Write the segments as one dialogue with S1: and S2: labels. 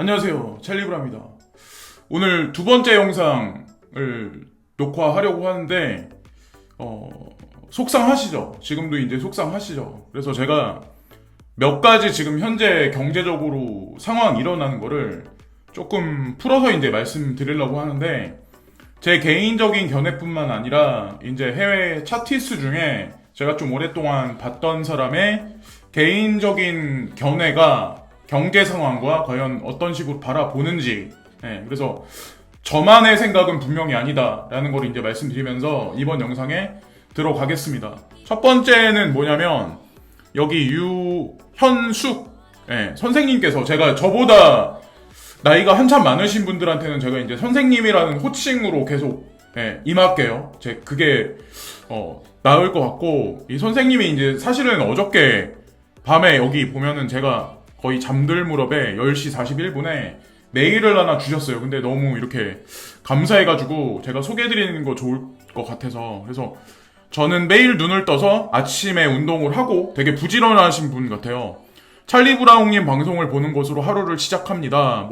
S1: 안녕하세요, 찰리브라입니다. 오늘 두 번째 영상을 녹화하려고 하는데 속상하시죠? 지금도 이제 속상하시죠? 그래서 제가 몇 가지 지금 현재 경제적으로 상황 일어나는 거를 조금 풀어서 이제 말씀드리려고 하는데, 제 개인적인 견해뿐만 아니라 이제 해외 차티스 중에 제가 좀 오랫동안 봤던 사람의 개인적인 견해가 경제 상황과 과연 어떤 식으로 바라보는지, 그래서 저만의 생각은 분명히 아니다라는 걸 이제 말씀드리면서 이번 영상에 들어가겠습니다. 첫 번째는 뭐냐면, 여기 유현숙 선생님께서, 제가 저보다 나이가 한참 많으신 분들한테는 제가 이제 선생님이라는 호칭으로 계속 임할게요. 그게 나을 것 같고, 이 선생님이 이제 사실은 어저께 밤에 여기 보면은 제가 거의 잠들 무렵에 10시 41분에 메일을 하나 주셨어요. 근데 너무 이렇게 감사해가지고 제가 소개해드리는 거 좋을 것 같아서, 그래서 저는 매일 눈을 떠서 아침에 운동을 하고 되게 부지런하신 분 같아요. 찰리 브라운님 방송을 보는 것으로 하루를 시작합니다.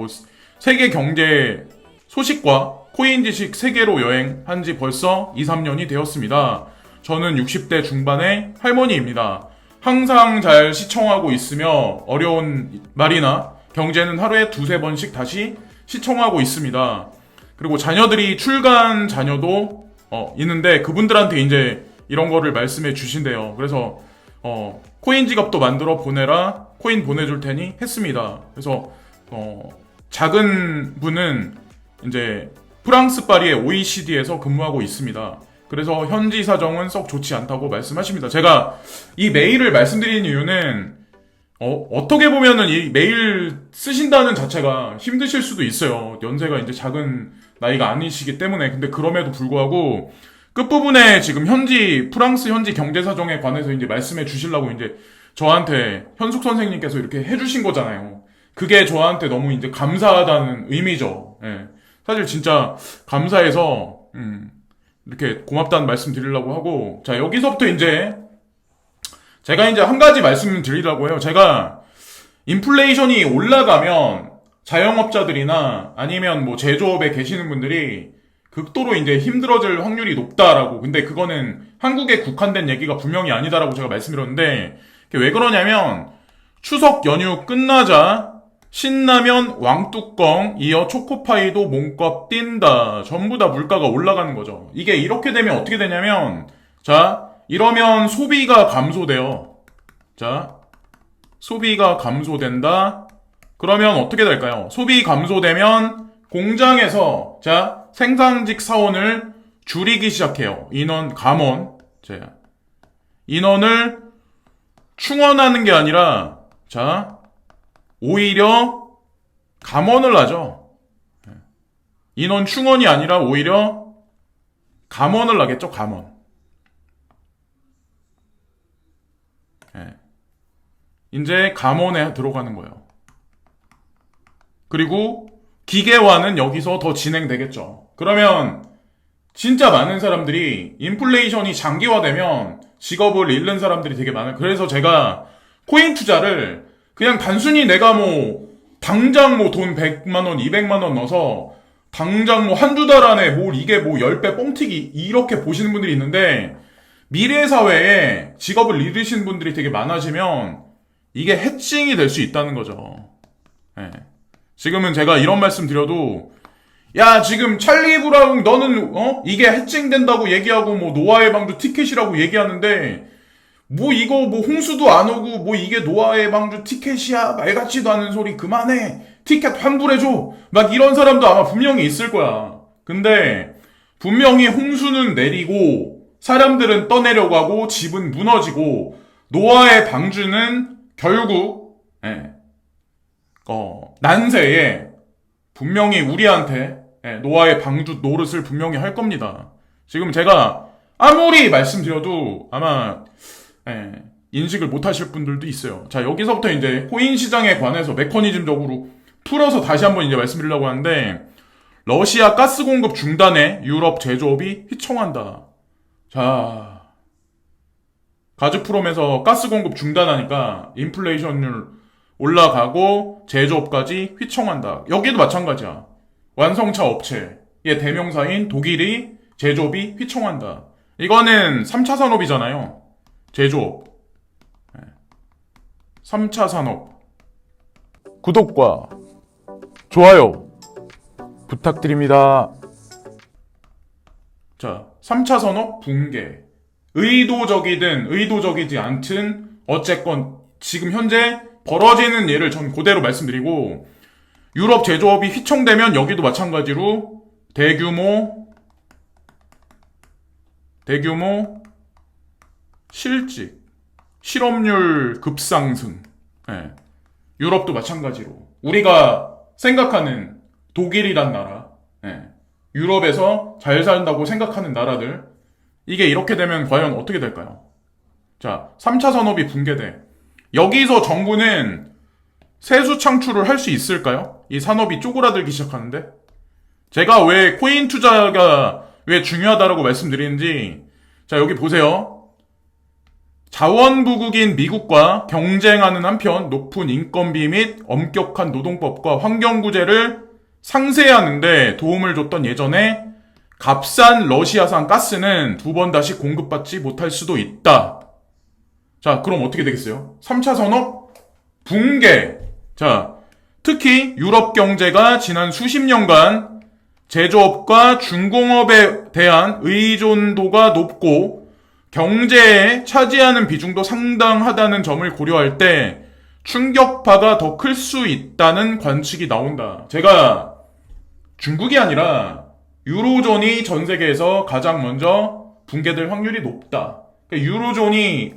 S1: 세계 경제 소식과 코인 지식 세계로 여행한 지 벌써 2, 3년이 되었습니다. 저는 60대 중반의 할머니입니다. 항상 잘 시청하고 있으며 어려운 말이나 경제는 하루에 두세 번씩 다시 시청하고 있습니다. 그리고 자녀들이 출간 자녀도 있는데 그분들한테 이제 이런 거를 말씀해 주신대요. 그래서 코인 지갑도 만들어 보내라, 코인 보내줄 테니 했습니다. 그래서 작은 분은 이제 프랑스 파리의 OECD에서 근무하고 있습니다. 그래서 현지 사정은 썩 좋지 않다고 말씀하십니다. 제가 이 메일을 말씀드리는 이유는 어떻게 보면은 이 메일 쓰신다는 자체가 힘드실 수도 있어요. 연세가 이제 작은 나이가 아니시기 때문에. 근데 그럼에도 불구하고 끝부분에 지금 프랑스 현지 경제 사정에 관해서 이제 말씀해 주시려고 이제 저한테 현숙 선생님께서 이렇게 해주신 거잖아요. 그게 저한테 너무 이제 감사하다는 의미죠. 사실 진짜 감사해서 이렇게 고맙다는 말씀 드리려고 하고, 자, 여기서부터 이제 제가 이제 한 가지 말씀 드리려고 해요. 제가 인플레이션이 올라가면 자영업자들이나 아니면 뭐 제조업에 계시는 분들이 극도로 이제 힘들어질 확률이 높다라고. 근데 그거는 한국에 국한된 얘기가 분명히 아니다라고 제가 말씀드렸는데, 왜 그러냐면 추석 연휴 끝나자 신라면 왕뚜껑 이어 초코파이도 몸값 뛴다. 전부 다 물가가 올라가는 거죠. 이게 이렇게 되면 어떻게 되냐면, 자, 이러면 소비가 감소돼요. 자, 소비가 감소된다. 그러면 어떻게 될까요? 소비 감소되면 공장에서, 자, 생산직 사원을 줄이기 시작해요. 인원 감원. 자, 인원을 충원하는 게 아니라, 자, 오히려 감원을 하죠. 인원 충원이 아니라 오히려 감원을 하겠죠. 감원. 이제 감원에 들어가는 거예요. 그리고 기계화는 여기서 더 진행되겠죠. 그러면 진짜 많은 사람들이 인플레이션이 장기화되면 직업을 잃는 사람들이 되게 많아요. 그래서 제가 코인 투자를 그냥 단순히 내가 당장 돈 100만원, 200만원 넣어서 당장 한두 달 안에 이게 10배 뻥튀기 이렇게 보시는 분들이 있는데, 미래 사회에 직업을 잃으신 분들이 되게 많아지면 이게 해칭이 될 수 있다는 거죠. 지금은 제가 이런 말씀 드려도, 야, 지금 찰리 브라운 너는 이게 해칭된다고 얘기하고 노아의 방주 티켓이라고 얘기하는데, 이거 홍수도 안 오고 이게 노아의 방주 티켓이야, 말 같지도 않은 소리 그만해, 티켓 환불해줘, 막 이런 사람도 아마 분명히 있을 거야. 근데 분명히 홍수는 내리고 사람들은 떠내려가고 집은 무너지고 노아의 방주는 결국 난세에 분명히 우리한테 노아의 방주 노릇을 분명히 할 겁니다. 지금 제가 아무리 말씀드려도 아마 인식을 못 하실 분들도 있어요. 자, 여기서부터 이제 코인 시장에 관해서 메커니즘적으로 풀어서 다시 한번 이제 말씀드리려고 하는데, 러시아 가스 공급 중단에 유럽 제조업이 휘청한다. 자, 가즈프롬에서 가스 공급 중단하니까 인플레이션율 올라가고 제조업까지 휘청한다. 여기도 마찬가지야. 완성차 업체의 대명사인 독일이 제조업이 휘청한다. 이거는 3차 산업이잖아요. 제조업. 3차 산업. 구독과 좋아요 부탁드립니다. 자, 3차 산업 붕괴. 의도적이든 의도적이지 않든 어쨌건 지금 현재 벌어지는 예를 전 그대로 말씀드리고, 유럽 제조업이 휘청되면 여기도 마찬가지로 대규모 실직, 실업률 급상승. 유럽도 마찬가지로 우리가 생각하는 독일이란 나라, 유럽에서 잘 산다고 생각하는 나라들, 이게 이렇게 되면 과연 어떻게 될까요? 자, 3차 산업이 붕괴돼. 여기서 정부는 세수 창출을 할 수 있을까요? 이 산업이 쪼그라들기 시작하는데? 제가 왜 코인 투자가 왜 중요하다라고 말씀드리는지, 자, 여기 보세요. 자원부국인 미국과 경쟁하는 한편 높은 인건비 및 엄격한 노동법과 환경구제를 상쇄하는데 도움을 줬던 예전에 값싼 러시아산 가스는 2번 다시 공급받지 못할 수도 있다. 자, 그럼 어떻게 되겠어요? 3차 산업 붕괴. 자, 특히 유럽 경제가 지난 수십 년간 제조업과 중공업에 대한 의존도가 높고 경제에 차지하는 비중도 상당하다는 점을 고려할 때 충격파가 더 클 수 있다는 관측이 나온다. 제가 중국이 아니라 유로존이 전 세계에서 가장 먼저 붕괴될 확률이 높다. 그러니까 유로존이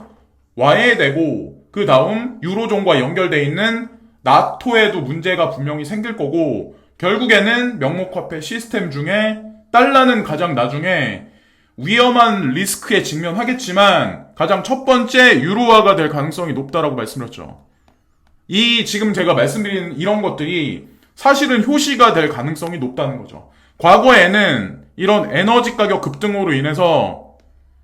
S1: 와해되고 그 다음 유로존과 연결돼 있는 나토에도 문제가 분명히 생길 거고, 결국에는 명목화폐 시스템 중에 달러는 가장 나중에 위험한 리스크에 직면하겠지만 가장 첫 번째 유로화가 될 가능성이 높다라고 말씀드렸죠. 이 지금 제가 말씀드린 이런 것들이 사실은 효시가 될 가능성이 높다는 거죠. 과거에는 이런 에너지 가격 급등으로 인해서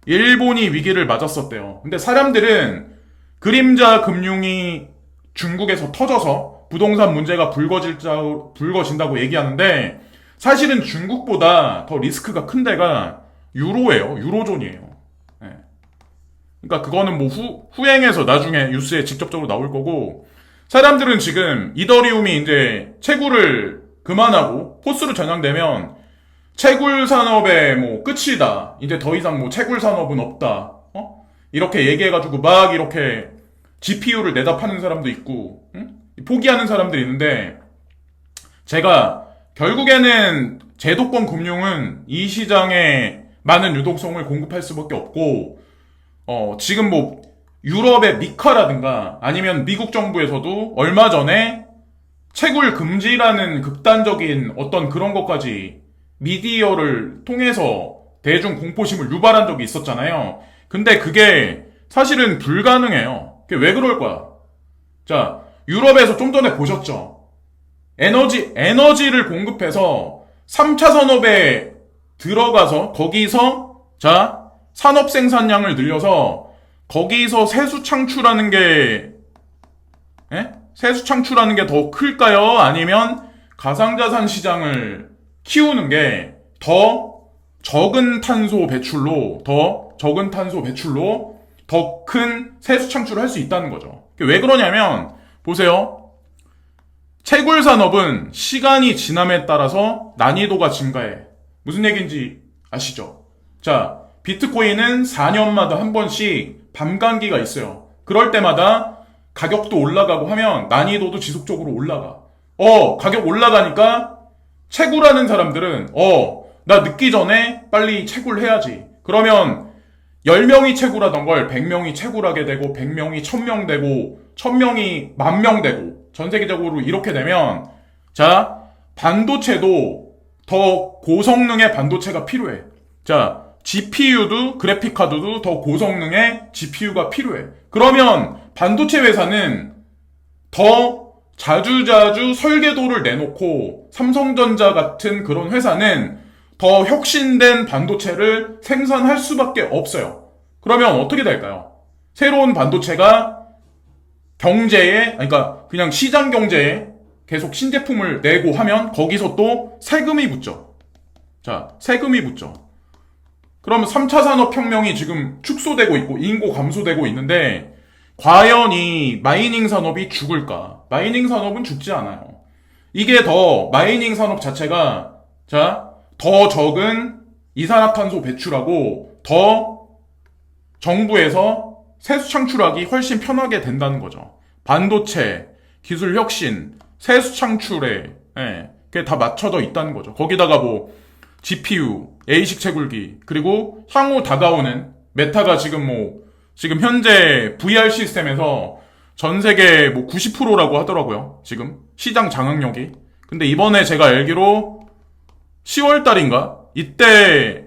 S1: 일본이 위기를 맞았었대요. 근데 사람들은 그림자 금융이 중국에서 터져서 부동산 문제가 불거진다고 얘기하는데, 사실은 중국보다 더 리스크가 큰 데가 유로예요. 유로존이에요. 그러니까 그거는 뭐 후행해서 나중에 뉴스에 직접적으로 나올 거고, 사람들은 지금 이더리움이 이제 채굴을 그만하고 포스로 전향되면 채굴 산업의 뭐 끝이다. 이제 더 이상 뭐 채굴 산업은 없다. 이렇게 얘기해가지고 막 이렇게 GPU를 내다 파는 사람도 있고, 포기하는 사람들이 있는데, 제가 결국에는 제도권 금융은 이 시장에 많은 유동성을 공급할 수밖에 없고, 지금 뭐 유럽의 미카라든가 아니면 미국 정부에서도 얼마 전에 채굴 금지라는 극단적인 어떤 그런 것까지 미디어를 통해서 대중 공포심을 유발한 적이 있었잖아요. 근데 그게 사실은 불가능해요. 그게 왜 그럴 거야? 자, 유럽에서 좀 전에 보셨죠? 에너지를 공급해서 3차 산업에 들어가서 거기서 자, 산업 생산량을 늘려서 거기서 세수 창출하는 게 더 클까요? 아니면 가상자산 시장을 키우는 게 더 적은 탄소 배출로 더 큰 세수 창출을 할 수 있다는 거죠. 왜 그러냐면 보세요. 채굴 산업은 시간이 지남에 따라서 난이도가 증가해. 무슨 얘기인지 아시죠? 자, 비트코인은 4년마다 한 번씩 밤감기가 있어요. 그럴 때마다 가격도 올라가고 하면 난이도도 지속적으로 올라가. 가격 올라가니까 채굴하는 사람들은 나 늦기 전에 빨리 채굴해야지. 그러면 10명이 채굴하던 걸 100명이 채굴하게 되고, 100명이 1000명 되고, 1000명이 10,000명 되고, 전 세계적으로 이렇게 되면, 자, 반도체도 더 고성능의 반도체가 필요해. 자, GPU도, 그래픽카드도 더 고성능의 GPU가 필요해. 그러면 반도체 회사는 더 자주자주 설계도를 내놓고, 삼성전자 같은 그런 회사는 더 혁신된 반도체를 생산할 수밖에 없어요. 그러면 어떻게 될까요? 새로운 반도체가 그러니까 그냥 시장 경제에 계속 신제품을 내고 하면 거기서 또 세금이 붙죠. 자, 세금이 붙죠. 그러면 3차 산업혁명이 지금 축소되고 있고 인구 감소되고 있는데 과연 이 마이닝 산업이 죽을까? 마이닝 산업은 죽지 않아요. 이게 더 마이닝 산업 자체가 더 적은 이산화탄소 배출하고 더 정부에서 세수 창출하기 훨씬 편하게 된다는 거죠. 반도체, 기술 혁신, 세수 창출에 그게 다 맞춰져 있다는 거죠. 거기다가 뭐 GPU, A식 채굴기, 그리고 향후 다가오는 메타가 지금 현재 VR 시스템에서 전 세계 90%라고 하더라고요. 지금 시장 장악력이. 근데 이번에 제가 알기로 10월 달인가? 이때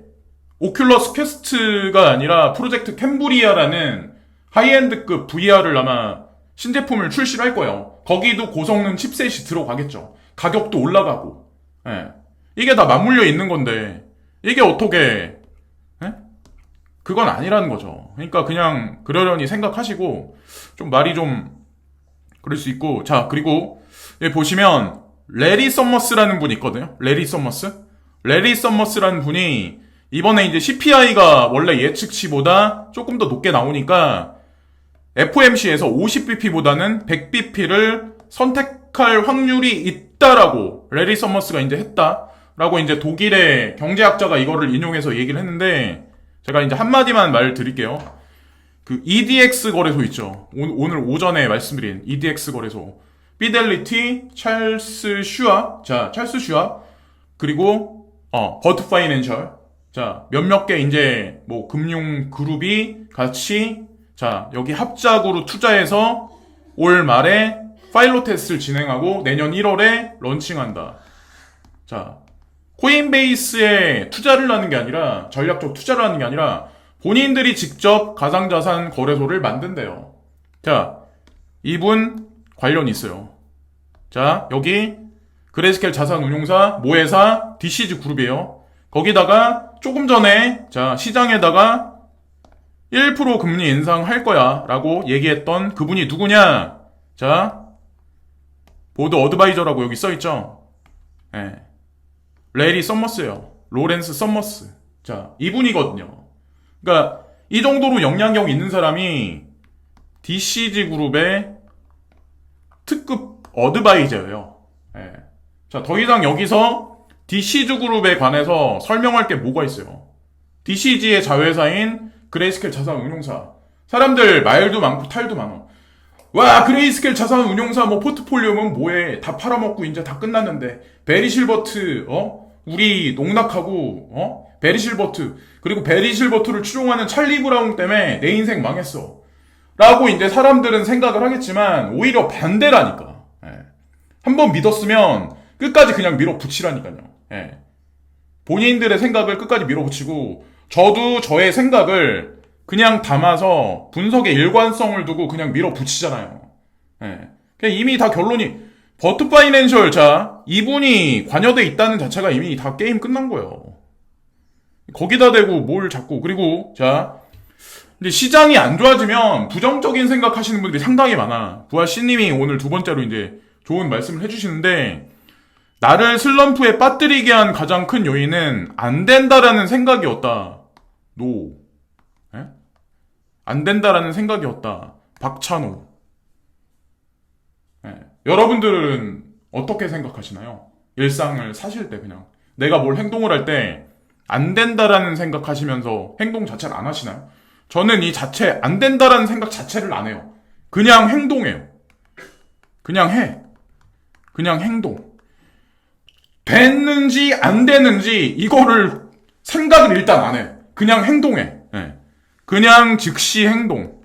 S1: 오큘러스 퀘스트가 아니라 프로젝트 캠브리아라는 하이엔드급 VR을 아마 신제품을 출시를 할 거예요. 거기도 고성능 칩셋이 들어가겠죠. 가격도 올라가고. 이게 다 맞물려 있는 건데 이게 어떻게 그건 아니라는 거죠. 그러니까 그냥 그러려니 생각하시고 좀 말이 좀 그럴 수 있고. 자, 그리고 여기 보시면 레리 서머스라는 분이 있거든요. 레리 서머스라는 분이 이번에 이제 CPI가 원래 예측치보다 조금 더 높게 나오니까 FOMC에서 50bp보다는 100bp를 선택할 확률이 있다라고 레리 서머스가 이제 했다라고 이제 독일의 경제학자가 이거를 인용해서 얘기를 했는데 제가 이제 한마디만 말드릴게요. 그 EDX 거래소 있죠. 오늘 오전에 말씀드린 EDX 거래소. 피델리티, 찰스 슈왑, 그리고 버드 파이낸셜. 자, 몇몇 개 이제 금융 그룹이 같이 여기 합작으로 투자해서 올 말에 파일럿 테스트를 진행하고 내년 1월에 런칭한다. 자, 코인베이스에 투자를 하는 게 아니라 전략적 투자를 하는 게 아니라 본인들이 직접 가상자산 거래소를 만든대요. 자, 이분 관련이 있어요. 자, 여기 그레이스케일 자산운용사 모회사 DCG 그룹이에요. 거기다가 조금 전에 시장에다가 1% 금리 인상할 거야 라고 얘기했던 그분이 누구냐? 자, 보드 어드바이저라고 여기 써있죠? 레리 서머스예요. 로렌스 서머스. 자, 이분이거든요. 그러니까 이 정도로 영향력 있는 사람이 DCG 그룹의 특급 어드바이저예요. 자, 더 이상 여기서 DCG 그룹에 관해서 설명할 게 뭐가 있어요? DCG의 자회사인 그레이스케일 자산운용사. 사람들 말도 많고 탈도 많어. 와, 그레이스케일 자산운용사 포트폴리오면 뭐해? 다 팔아먹고 이제 다 끝났는데 베리 실버트 우리 농락하고 베리 실버트, 그리고 베리 실버트를 추종하는 찰리 브라운 때문에 내 인생 망했어 라고 이제 사람들은 생각을 하겠지만 오히려 반대라니까. 한번 믿었으면 끝까지 그냥 밀어붙이라니까요. 본인들의 생각을 끝까지 밀어붙이고 저도 저의 생각을 그냥 담아서 분석의 일관성을 두고 그냥 밀어붙이잖아요. 이미 다 결론이 버트 파이낸셜 이분이 관여돼 있다는 자체가 이미 다 게임 끝난 거예요. 거기다 대고 뭘 자꾸. 그리고 근데 시장이 안 좋아지면 부정적인 생각하시는 분들이 상당히 많아. 부하씨님이 오늘 두 번째로 이제 좋은 말씀을 해주시는데 나를 슬럼프에 빠뜨리게 한 가장 큰 요인은 안 된다라는 생각이었다. 안 된다라는 생각이었다. 박찬호. 여러분들은 어떻게 생각하시나요? 일상을 사실 때 그냥 내가 뭘 행동을 할 때 안 된다라는 생각하시면서 행동 자체를 안 하시나요? 저는 이 자체 안 된다라는 생각 자체를 안 해요. 그냥 행동해요. 그냥 해. 그냥 행동. 됐는지 안 되는지 이거를 생각을 일단 안 해. 그냥 행동해. 그냥 즉시 행동.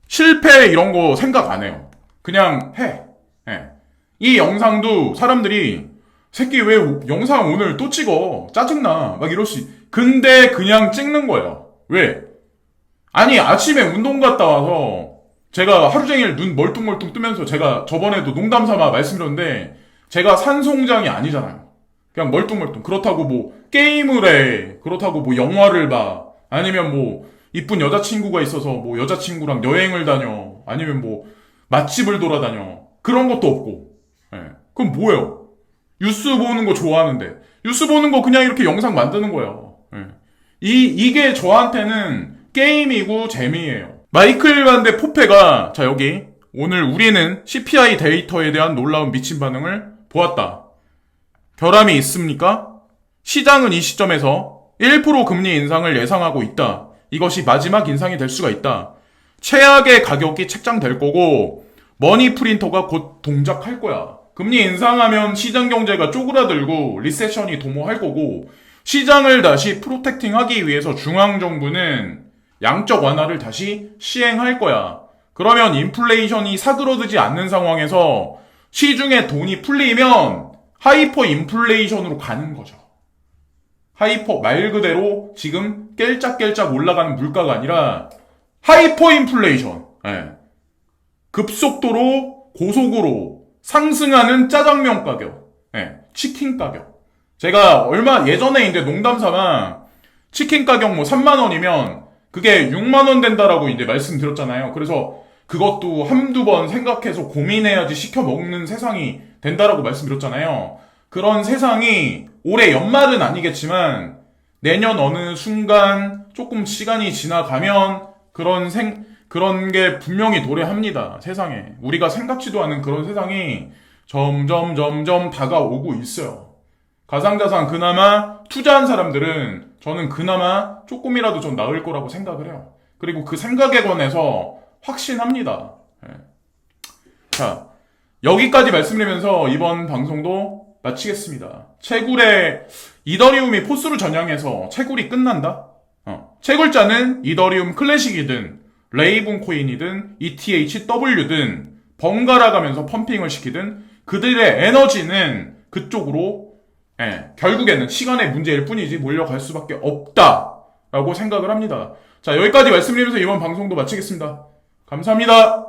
S1: 실패 이런 거 생각 안 해요. 그냥 해. 이 영상도 사람들이 새끼 왜 영상 오늘 또 찍어? 짜증나. 막 이럴 수 근데 그냥 찍는 거예요. 왜? 아니 아침에 운동 갔다 와서 제가 하루 종일 눈 멀뚱멀뚱 뜨면서 제가 저번에도 농담 삼아 말씀드렸는데 제가 산송장이 아니잖아요. 그냥 멀뚱멀뚱. 그렇다고 게임을 해. 그렇다고 영화를 봐. 아니면 이쁜 여자친구가 있어서 뭐 여자친구랑 여행을 다녀. 아니면 뭐 맛집을 돌아다녀. 그런 것도 없고. 예. 그럼 뭐예요? 뉴스 보는 거 좋아하는데. 뉴스 보는 거 그냥 이렇게 영상 만드는 거예요. 예. 이게 저한테는 게임이고 재미예요. 마이클 반데 포페가 자 여기 오늘 우리는 CPI 데이터에 대한 놀라운 미친 반응을 보았다. 결함이 있습니까? 시장은 이 시점에서 1% 금리 인상을 예상하고 있다. 이것이 마지막 인상이 될 수가 있다. 최악의 가격이 책정될 거고 머니 프린터가 곧 동작할 거야. 금리 인상하면 시장 경제가 쪼그라들고 리세션이 도모할 거고 시장을 다시 프로텍팅하기 위해서 중앙정부는 양적 완화를 다시 시행할 거야. 그러면 인플레이션이 사그러들지 않는 상황에서 시중에 돈이 풀리면 하이퍼 인플레이션으로 가는 거죠. 하이퍼 말 그대로 지금 깰짝깰짝 올라가는 물가가 아니라 하이퍼 인플레이션. 예. 급속도로 고속으로 상승하는 짜장면 가격, 예. 치킨 가격. 제가 얼마 예전에 이제 농담삼아 치킨 가격 뭐 3만 원이면 그게 6만 원 된다라고 이제 말씀드렸잖아요. 그래서 그것도 한두 번 생각해서 고민해야지 시켜 먹는 세상이 된다라고 말씀드렸잖아요. 그런 세상이 올해 연말은 아니겠지만 내년 어느 순간 조금 시간이 지나가면 그런 게 분명히 도래합니다. 세상에. 우리가 생각지도 않은 그런 세상이 점점 다가오고 있어요. 가상자산 그나마 투자한 사람들은 저는 그나마 조금이라도 좀 나을 거라고 생각을 해요. 그리고 그 생각에 관해서 확신합니다. 네. 자, 여기까지 말씀드리면서 이번 방송도 마치겠습니다. 채굴에 이더리움이 포스로 전향해서 채굴이 끝난다? 채굴자는 이더리움 클래식이든 레이븐 코인이든 ETHW든 번갈아 가면서 펌핑을 시키든 그들의 에너지는 그쪽으로 결국에는 시간의 문제일 뿐이지 몰려갈 수밖에 없다라고 생각을 합니다. 자, 여기까지 말씀드리면서 이번 방송도 마치겠습니다. 감사합니다.